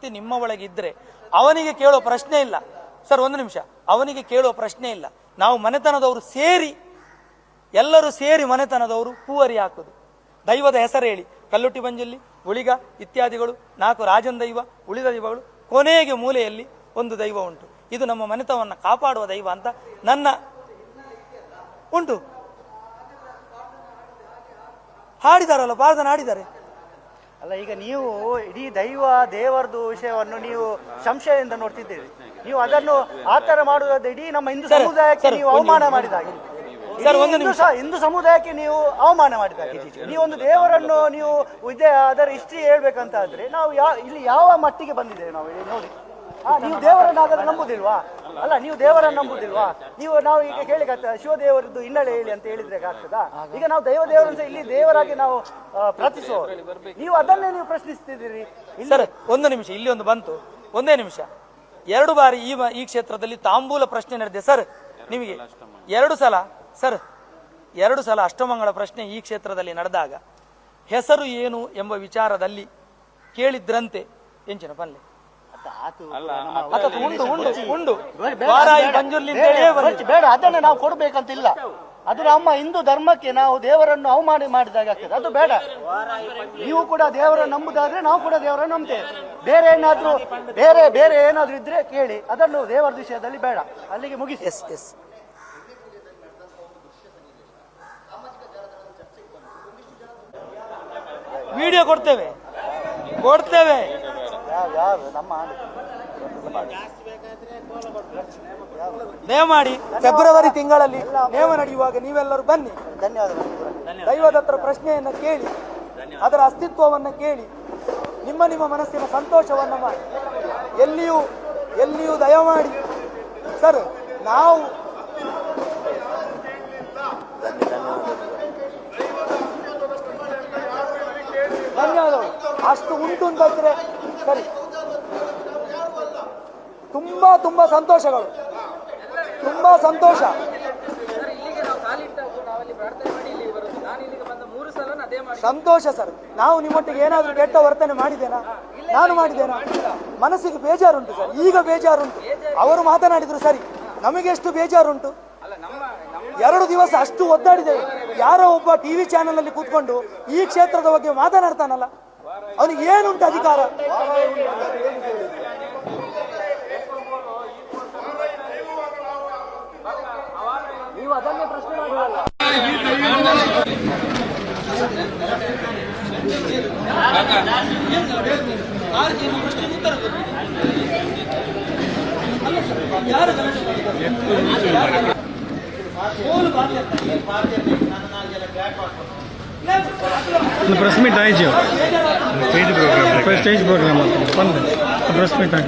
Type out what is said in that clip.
ಶಕ್ತಿ ನಿಮ್ಮ ಒಳಗಿದ್ರೆ ಅವನಿಗೆ ಕೇಳೋ ಪ್ರಶ್ನೆ ಇಲ್ಲ ಸರ್. ಒಂದು ನಿಮಿಷ, ಅವನಿಗೆ ಕೇಳೋ ಪ್ರಶ್ನೆ ಇಲ್ಲ. ನಾವು ಮನೆತನದವರು ಸೇರಿ, ಎಲ್ಲರೂ ಸೇರಿ ಮನೆತನದವರು ಹೂವರಿ ಹಾಕುದು, ದೈವದ ಹೆಸರು ಹೇಳಿ, ಕಲ್ಲುಟ್ಟಿ ಬಂಜಲ್ಲಿ, ಉಳಿಗ ಇತ್ಯಾದಿಗಳು 4 ರಾಜನ್ ದೈವ, ಉಳಿದ ದೈವಗಳು, ಕೊನೆಗೆ ಮೂಲೆಯಲ್ಲಿ ಒಂದು ದೈವ ಉಂಟು. ಇದು ನಮ್ಮ ಮನೆತನವನ್ನು ಕಾಪಾಡುವ ದೈವ ಅಂತ ನನ್ನ ಉಂಟು. ಹಾಡಿದಾರಲ್ಲ, ಪ್ರಾರ್ಥನೆ ಹಾಡಿದ್ದಾರೆ ಅಲ್ಲ. ಈಗ ನೀವು ಇಡೀ ದೇವರದು ವಿಷಯವನ್ನು ನೀವು ಸಂಶಯದಿಂದ ನೋಡ್ತಿದ್ದೀರಿ. ನೀವು ಅದನ್ನು ಆತರ ಮಾಡುವುದಾದ್ರೆ ಇಡೀ ನಮ್ಮ ಹಿಂದೂ ಸಮುದಾಯಕ್ಕೆ ನೀವು ಅವಮಾನ ಮಾಡಿದಾಗೆ, ಹಿಂದೂ ಸಮುದಾಯಕ್ಕೆ ನೀವು ಅವಮಾನ ಮಾಡಿದಾಗೆ. ನೀವು ಒಂದು ದೇವರನ್ನು ನೀವು ಅದರ ಹಿಸ್ಟ್ರಿ ಹೇಳ್ಬೇಕಂತ ಆದ್ರೆ ನಾವು ಇಲ್ಲಿ ಯಾವ ಮಟ್ಟಿಗೆ ಬಂದಿದ್ದೇವೆ ನಾವು ನೋಡಿ. ನೀವು ದೇವರನ್ನು ಹಾಗಾದ್ರೆ ನಂಬುದಿಲ್ವಾ? ಅಲ್ಲ, ನೀವು ದೇವರನ್ನು ನಂಬುದಿಲ್ವಾ? ನಾವು ಈಗ ಕೇಳಿ ಶಿವದೇವರದ್ದು ಹಿನ್ನೆಲೆ ಹೇಳಿ ಅಂತ ಹೇಳಿದ್ರೆ ಆಗ್ತದಾ? ಈಗ ನಾವು ದೇವರನ್ನು ಇಲ್ಲಿ ದೇವರಾಗಿ ನಾವು ಪ್ರಾರ್ಥಿಸುವ, ನೀವು ಅದನ್ನೇ ನೀವು ಪ್ರಶ್ನಿಸ್ತಿದ್ದೀರಿ. ಸರ್ ಒಂದು ನಿಮಿಷ, ಇಲ್ಲಿ ಒಂದು ಬಂತು, ಒಂದೇ ನಿಮಿಷ. 2 ಬಾರಿ ಈ ಕ್ಷೇತ್ರದಲ್ಲಿ ತಾಂಬೂಲ ಪ್ರಶ್ನೆ ನಡೆದಿದೆ ಸರ್. ನಿಮಗೆ 2 ಸಲ ಸರ್, 2 ಸಲ ಅಷ್ಟಮಂಗಳ ಪ್ರಶ್ನೆ ಈ ಕ್ಷೇತ್ರದಲ್ಲಿ ನಡೆದಾಗ ಹೆಸರು ಏನು ಎಂಬ ವಿಚಾರದಲ್ಲಿ ಕೇಳಿದ್ರಂತೆ. ಎಂಚಿನ ಪಲ್ಲೆ ಬೇಡ, ಅದನ್ನ ನಾವು ಕೊಡ್ಬೇಕಂತಿಲ್ಲ. ಅದು ನಮ್ಮ ಹಿಂದೂ ಧರ್ಮಕ್ಕೆ ನಾವು ದೇವರನ್ನು ಅವಮಾನ ಮಾಡಿದಾಗ ಆಗ್ತದೆ, ಅದು ಬೇಡ. ನೀವು ಕೂಡ ದೇವರನ್ನು ನಂಬುದಾದ್ರೆ ನಾವು ಕೂಡ ದೇವರನ್ನು ನಂಬ್ತೇವೆ. ಬೇರೆ ಏನಾದ್ರೂ ಇದ್ರೆ ಕೇಳಿ, ಅದನ್ನು ದೇವರ ವಿಷಯದಲ್ಲಿ ಬೇಡ. ಅಲ್ಲಿಗೆ ಮುಗಿಸಿ. ವಿಡಿಯೋ ಕೊಡ್ತೇವೆ. ದಯಮಾಡಿ ಫೆಬ್ರವರಿ ತಿಂಗಳಲ್ಲಿ ನೇಮ ನಡೆಯುವಾಗ ನೀವೆಲ್ಲರೂ ಬನ್ನಿ. ದೈವದ ಹತ್ರ ಪ್ರಶ್ನೆಯನ್ನ ಕೇಳಿ, ಅದರ ಅಸ್ತಿತ್ವವನ್ನು ಕೇಳಿ, ನಿಮ್ಮ ಮನಸ್ಸಿನ ಸಂತೋಷವನ್ನ ಮಾಡಿ. ಎಲ್ಲಿಯೂ ದಯಮಾಡಿ ಸರ್, ನಾವು ಧನ್ಯವಾದಗಳು. ಅಷ್ಟು ಉಂಟು ಅಂತಂದ್ರೆ ಸರಿ. ತುಂಬಾ ಸಂತೋಷಗಳು, ತುಂಬಾ ಸಂತೋಷ. ಸಂತೋಷ ಸರ್. ನಾವು ನಿಮ್ಮೊಟ್ಟಿಗೆ ಏನಾದರೂ ಕೆಟ್ಟ ವರ್ತನೆ ಮಾಡಿದ್ದೇನಾ? ನಾನು ಮಾಡಿದ್ದೇನಾ? ಮನಸ್ಸಿಗೆ ಬೇಜಾರುಂಟು ಸರ್, ಈಗ ಬೇಜಾರುಂಟು. ಅವರು ಮಾತನಾಡಿದ್ರು ಸರಿ, ನಮಗೆ ಎಷ್ಟು ಬೇಜಾರುಂಟು. 2 ದಿವಸ ಅಷ್ಟು ಒದ್ದಾಡಿದ್ದೇವೆ. ಯಾರೋ ಒಬ್ಬ ಟಿವಿ ಚಾನೆಲ್ ಅಲ್ಲಿ ಕೂತ್ಕೊಂಡು ಈ ಕ್ಷೇತ್ರದ ಬಗ್ಗೆ ಮಾತನಾಡ್ತಾನಲ್ಲ, ಅವನಿಗೆ ಏನುಂಟು ಅಧಿಕಾರ? ನೀವು ಅದನ್ನೇ ಪ್ರಶ್ನೆ ಮಾಡುವಲ್ಲ. प्रेस मीट आई स्टेज प्रोग्राम प्रेस मीट आई